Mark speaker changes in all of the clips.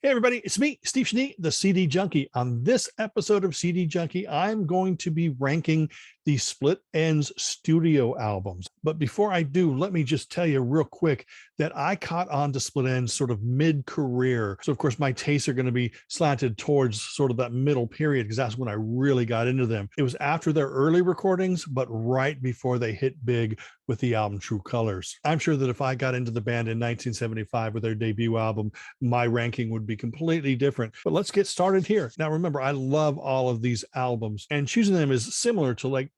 Speaker 1: Hey everybody, it's me, Steve Schnee, the CD Junkie. On this episode of CD Junkie, I'm going to be ranking the Split Enz studio albums. But before I do, let me just tell you real quick that I caught on to Split Enz sort of mid-career. So of course my tastes are going to be slanted towards sort of that middle period because that's when I really got into them. It was after their early recordings, but right before they hit big with the album True Colors. I'm sure that if I got into the band in 1975 with their debut album, my ranking would be completely different. But let's get started here. Now, remember, I love all of these albums, and choosing them is similar to like,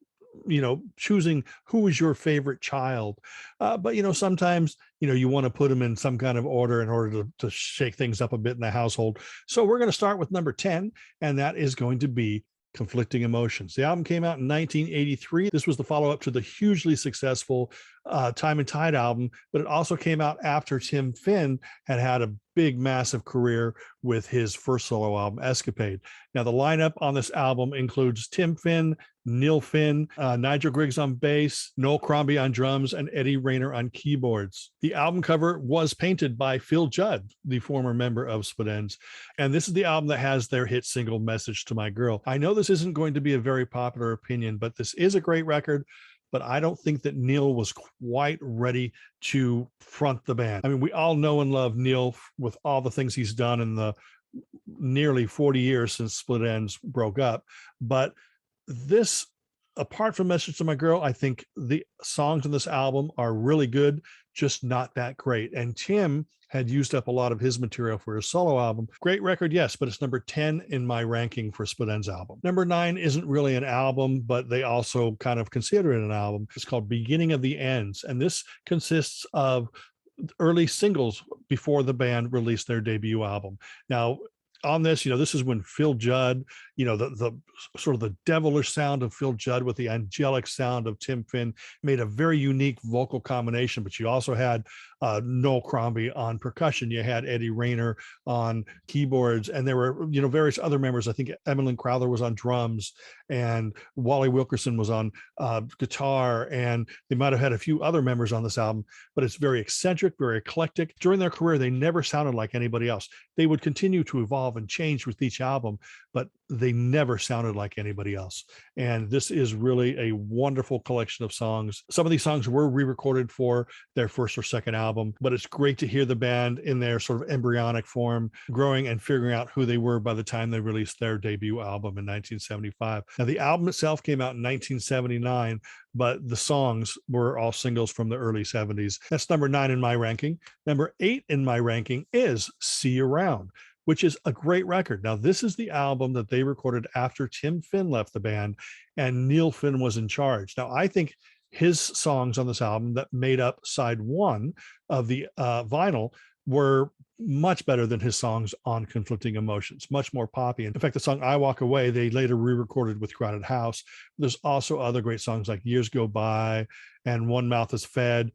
Speaker 1: choosing who is your favorite child. But, sometimes, you want to put them in some kind of order in order to shake things up a bit in the household. So we're going to start with number 10, and that is going to be Conflicting Emotions. The album came out in 1983. This was the follow-up to the hugely successful Time and Tide album, but it also came out after Tim Finn had a big, massive career with his first solo album, Escapade. Now, the lineup on this album includes Tim Finn, Neil Finn, Nigel Griggs on bass, Noel Crombie on drums, and Eddie Rayner on keyboards. The album cover was painted by Phil Judd, the former member of Split Enz. And this is the album that has their hit single, Message to My Girl. I know this isn't going to be a very popular opinion, but this is a great record. But I don't think that Neil was quite ready to front the band. I mean, we all know and love Neil with all the things he's done in the nearly 40 years since Split Enz broke up. But this, apart from Message to My Girl, I think the songs on this album are really good, just not that great. And Tim had used up a lot of his material for his solo album. Great record, yes, but it's number 10 in my ranking for Split Enz album. Number 9 isn't really an album, but they also kind of consider it an album. It's called Beginning of the Ends, and this consists of early singles before the band released their debut album. Now, on this, this is when Phil Judd, the sort of the devilish sound of Phil Judd with the angelic sound of Tim Finn made a very unique vocal combination. But you also had Noel Crombie on percussion. You had Eddie Rayner on keyboards, and there were, various other members. I think Emmeline Crowther was on drums, and Wally Wilkerson was on guitar, and they might have had a few other members on this album. But it's very eccentric, very eclectic. During their career, they never sounded like anybody else. They would continue to evolve and change with each album, but they never sounded like anybody else. And this is really a wonderful collection of songs. Some of these songs were re-recorded for their first or second album, but it's great to hear the band in their sort of embryonic form, growing and figuring out who they were by the time they released their debut album in 1975. Now, the album itself came out in 1979, but the songs were all singles from the early 70s. That's number 9 in my ranking. Number 8 in my ranking is See You Around, which is a great record. Now, this is the album that they recorded after Tim Finn left the band and Neil Finn was in charge. Now, I think his songs on this album that made up side 1 of the vinyl were much better than his songs on Conflicting Emotions, much more poppy. In fact, the song I Walk Away, they later re-recorded with Crowded House. There's also other great songs like Years Go By and One Mouth Is Fed.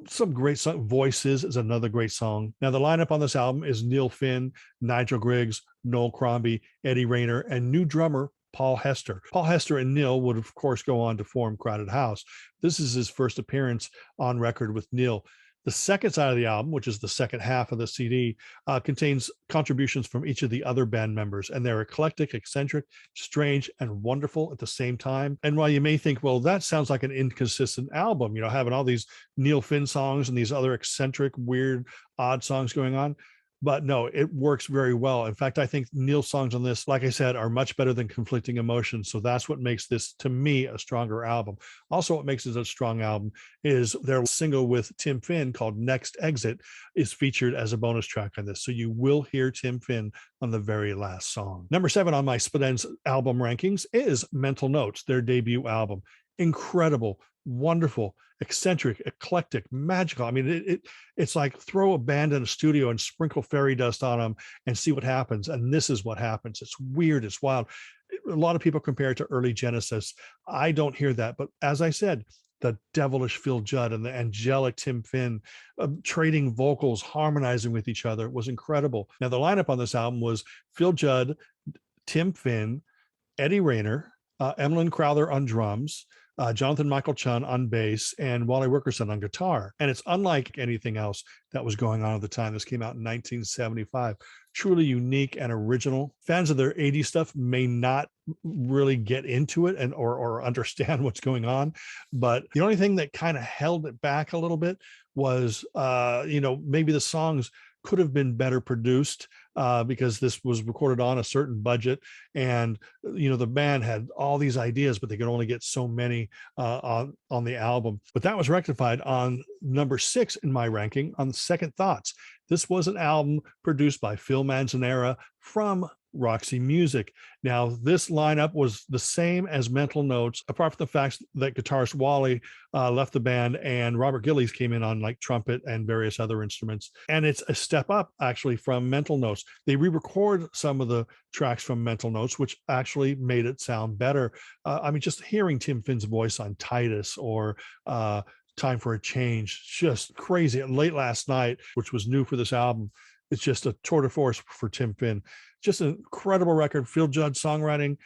Speaker 1: Some great song. Voices is another great song. Now, the lineup on this album is Neil Finn, Nigel Griggs, Noel Crombie, Eddie Rayner, and new drummer Paul Hester. Paul Hester and Neil would, of course, go on to form Crowded House. This is his first appearance on record with Neil. The second side of the album, which is the second half of the CD, contains contributions from each of the other band members, and they're eclectic, eccentric, strange, and wonderful at the same time. And while you may think, well, that sounds like an inconsistent album, having all these Neil Finn songs and these other eccentric, weird, odd songs going on, but no, it works very well. In fact, I think Neil's songs on this, like I said, are much better than Conflicting Emotions. So that's what makes this, to me, a stronger album. Also, what makes it a strong album is their single with Tim Finn called Next Exit is featured as a bonus track on this. So you will hear Tim Finn on the very last song. Number 7 on my Split Enz album rankings is Mental Notes, their debut album. Incredible, wonderful, eccentric, eclectic, magical. I mean, it's like throw a band in a studio and sprinkle fairy dust on them and see what happens. And this is what happens. It's weird. It's wild. A lot of people compare it to early Genesis. I don't hear that. But as I said, the devilish Phil Judd and the angelic Tim Finn trading vocals, harmonizing with each other was incredible. Now, the lineup on this album was Phil Judd, Tim Finn, Eddie Rayner, Emmeline Crowther on drums, Jonathan Michael Chun on bass, and Wally Wilkerson on guitar. And it's unlike anything else that was going on at the time. This came out in 1975. Truly unique and original. Fans of their 80s stuff may not really get into it and or understand what's going on, but the only thing that kind of held it back a little bit was maybe the songs could have been better produced, because this was recorded on a certain budget, and the band had all these ideas, but they could only get so many on the album. But that was rectified on number 6 in my ranking, on Second Thoughts. This was an album produced by Phil Manzanera from Roxy Music. Now, this lineup was the same as Mental Notes, apart from the fact that guitarist Wally left the band and Robert Gillies came in on like trumpet and various other instruments. And it's a step up actually from Mental Notes. They re-record some of the tracks from Mental Notes, which actually made it sound better. Just hearing Tim Finn's voice on Titus or Time for a Change, just crazy. And Late Last Night, which was new for this album, it's just a tour de force for Tim Finn. Just an incredible record. Phil Judd songwriting,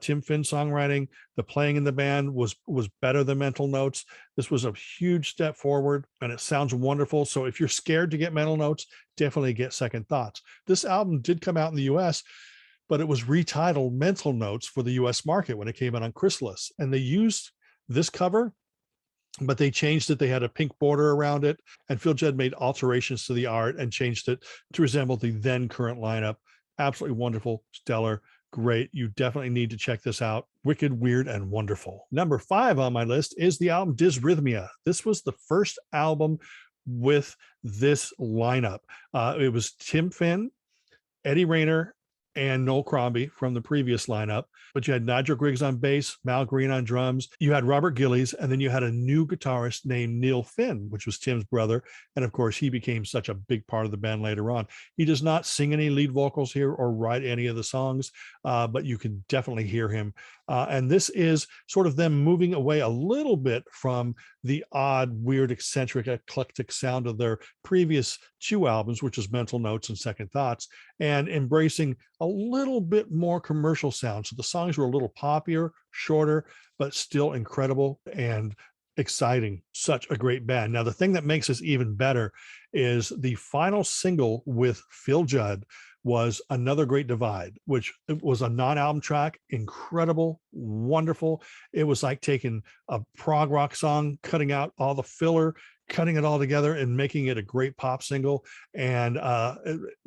Speaker 1: Tim Finn songwriting. The playing in the band was better than Mental Notes. This was a huge step forward, and it sounds wonderful. So if you're scared to get Mental Notes, definitely get Second Thoughts. This album did come out in the US, but it was retitled Mental Notes for the US market when it came out on Chrysalis. And they used this cover, but they changed it. They had a pink border around it, and Phil Judd made alterations to the art and changed it to resemble the then current lineup. Absolutely wonderful, stellar, great. You definitely need to check this out. Wicked, weird, and wonderful. Number 5 on my list is the album Dysrhythmia. This was the first album with this lineup. It was Tim Finn, Eddie Rayner, and Noel Crombie from the previous lineup, but you had Nigel Griggs on bass, Mal Green on drums, you had Robert Gillies, and then you had a new guitarist named Neil Finn, which was Tim's brother. And of course, he became such a big part of the band later on. He does not sing any lead vocals here or write any of the songs, but you can definitely hear him. And this is sort of them moving away a little bit from the odd, weird, eccentric, eclectic sound of their previous 2 albums, which is Mental Notes and Second Thoughts, and embracing a little bit more commercial sound. So the songs were a little poppier, shorter, but still incredible and exciting. Such a great band. Now, the thing that makes this even better is the final single with Phil Judd was Another Great Divide, which was a non-album track. Incredible, wonderful. It was like taking a prog rock song, cutting out all the filler, cutting it all together and making it a great pop single. And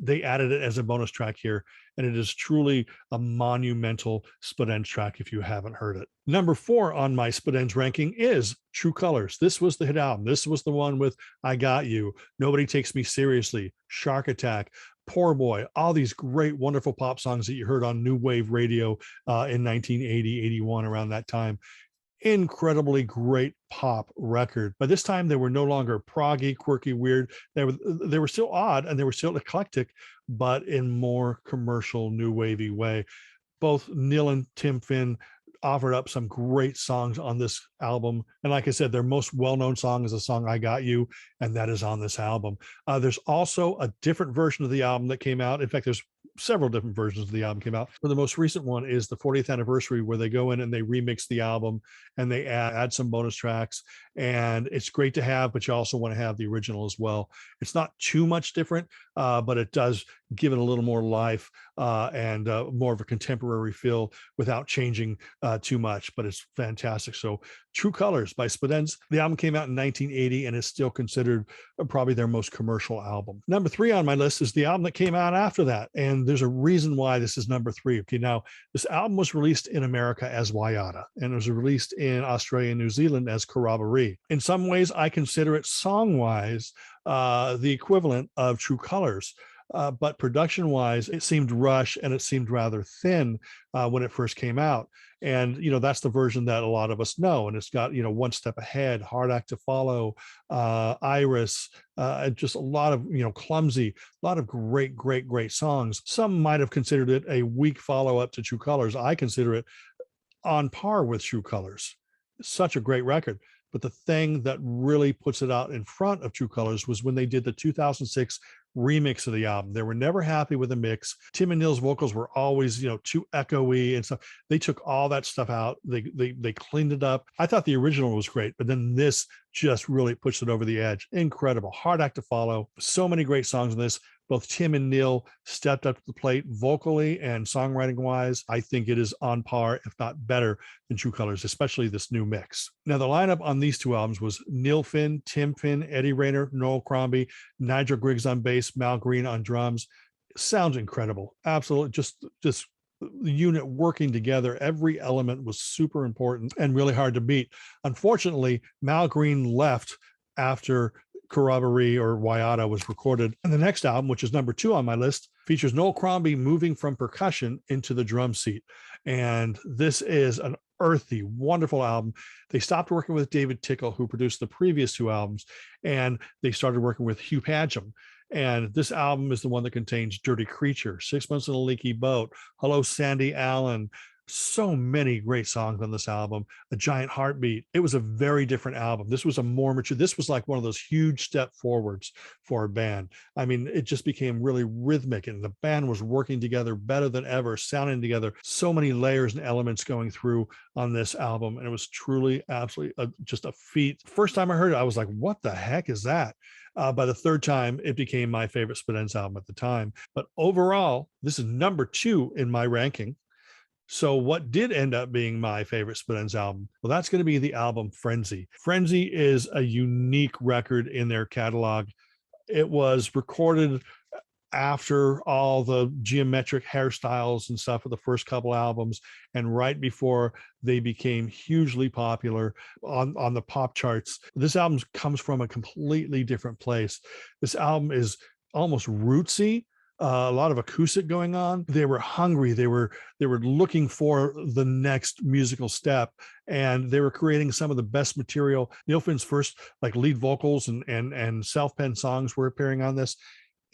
Speaker 1: they added it as a bonus track here. And it is truly a monumental Split Enz track if you haven't heard it. Number 4 on my Split Enz ranking is True Colors. This was the hit album. This was the one with I Got You, Nobody Takes Me Seriously, Shark Attack, Poor Boy, all these great, wonderful pop songs that you heard on new wave radio in 1980, 81, around that time. Incredibly great pop record. By this time, they were no longer proggy, quirky, weird. They were still odd and they were still eclectic, but in more commercial, new wavy way. Both Neil and Tim Finn offered up some great songs on this album. And like I said, their most well-known song is the song I Got You, and that is on this album. There's also a different version of the album that came out. In fact, there's several different versions of the album came out. But the most recent one is the 40th anniversary, where they go in and they remix the album and they add some bonus tracks. And it's great to have, but you also want to have the original as well. It's not too much different, but it does give it a little more life and more of a contemporary feel without changing too much, but it's fantastic. So True Colors by Split Enz. The album came out in 1980 and is still considered probably their most commercial album. Number 3 on my list is the album that came out after that. And there's a reason why this is number 3. Okay, now this album was released in America as Wyatt, and it was released in Australia and New Zealand as Corroboree. In some ways, I consider it song-wise the equivalent of True Colors. But production-wise, it seemed rushed and it seemed rather thin when it first came out. And, that's the version that a lot of us know. And it's got, One Step Ahead, Hard Act to Follow, Iris, and just a lot of, Clumsy, a lot of great, great, great songs. Some might have considered it a weak follow-up to True Colors. I consider it on par with True Colors. Such a great record. But the thing that really puts it out in front of True Colors was when they did the 2006 remix of the album. They were never happy with the mix. Tim and Neil's vocals were always, too echoey and stuff. They took all that stuff out. They cleaned it up. I thought the original was great, but then this just really pushed it over the edge. Incredible, hard act to follow. So many great songs in this. Both Tim and Neil stepped up to the plate vocally and songwriting wise. I think it is on par, if not better, than True Colors, especially this new mix. Now, the lineup on these two albums was Neil Finn, Tim Finn, Eddie Rayner, Noel Crombie, Nigel Griggs on bass, Mal Green on drums. Sounds incredible. Absolutely. Just the unit working together. Every element was super important and really hard to beat. Unfortunately, Mal Green left after Corroboree or Wyatt was recorded. And the next album, which is number 2 on my list, features Noel Crombie moving from percussion into the drum seat. And this is an earthy, wonderful album. They stopped working with David Tickle, who produced the previous 2 albums, and they started working with Hugh Padgham. And this album is the one that contains Dirty Creature, 6 Months in a Leaky Boat, Hello, Sandy Allen. So many great songs on this album. A Giant Heartbeat. It was a very different album. This was a more mature, this was like one of those huge step forwards for a band. I mean, it just became really rhythmic and the band was working together better than ever, sounding together. So many layers and elements going through on this album. And it was truly, absolutely just a feat. First time I heard it, I was like, what the heck is that? By the third time, it became my favorite Split Enz album at the time. But overall, this is number 2 in my ranking. So what did end up being my favorite Split Enz album? Well, that's going to be the album Frenzy. Frenzy is a unique record in their catalog. It was recorded after all the geometric hairstyles and stuff of the first couple albums, and right before they became hugely popular on the pop charts. This album comes from a completely different place. This album is almost rootsy. A lot of acoustic going on. They were hungry. They were looking for the next musical step, and they were creating some of the best material. Neil Finn's first lead vocals and self-penned songs were appearing on this.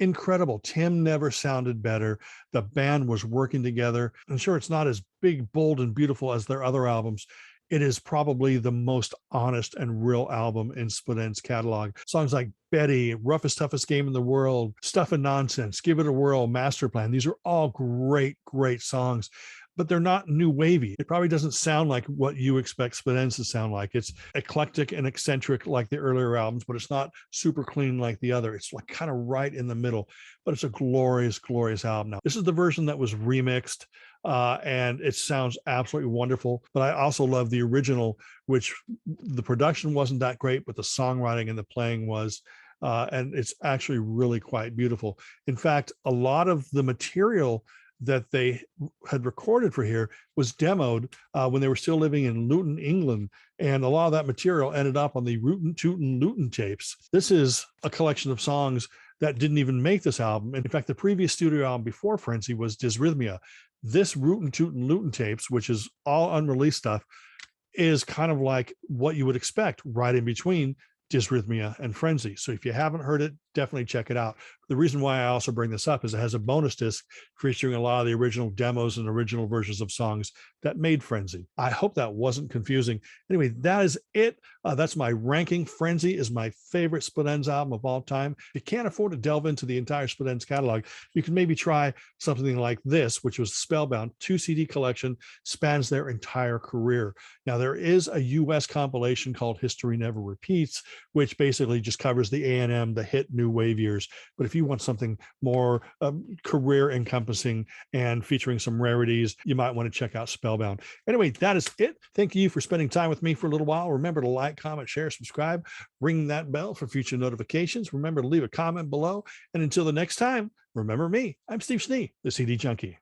Speaker 1: Incredible. Tim never sounded better. The band was working together. I'm sure it's not as big, bold, and beautiful as their other albums. It is probably the most honest and real album in Split Enz catalog. Songs like Betty, Roughest, Toughest Game in the World, Stuff and Nonsense, Give It a Whirl, Master Plan. These are all great, great songs, but they're not new wavy. It probably doesn't sound like what you expect Split Enz to sound like. It's eclectic and eccentric like the earlier albums, but it's not super clean like the other. It's kind of right in the middle, but it's a glorious, glorious album. Now, this is the version that was remixed, and it sounds absolutely wonderful. But I also love the original, which the production wasn't that great, but the songwriting and the playing was. And it's actually really quite beautiful. In fact, a lot of the material that they had recorded for here was demoed when they were still living in Luton, England. And a lot of that material ended up on the Rootin' Tootin' Luton tapes. This is a collection of songs that didn't even make this album. And in fact, the previous studio album before Frenzy was Dysrhythmia. This Rootin' Tootin' Luton tapes, which is all unreleased stuff, is kind of like what you would expect right in between Dysrhythmia and Frenzy. So if you haven't heard it, definitely check it out. The reason why I also bring this up is it has a bonus disc featuring a lot of the original demos and original versions of songs that made Frenzy. I hope that wasn't confusing. Anyway, that is it. That's my ranking. Frenzy is my favorite Split Enz album of all time. If you can't afford to delve into the entire Split Enz catalog, you can maybe try something like this, which was Spellbound, 2 CD collection, spans their entire career. Now, there is a US compilation called History Never Repeats, which basically just covers the A&M, the hit new wave years. But if you want something more career encompassing and featuring some rarities, you might want to check out Spellbound. Anyway, that is it. Thank you for spending time with me for a little while. Remember to like, comment, share, subscribe, ring that bell for future notifications. Remember to leave a comment below. And until the next time, remember me. I'm Steve Schnee, the CD Junkie.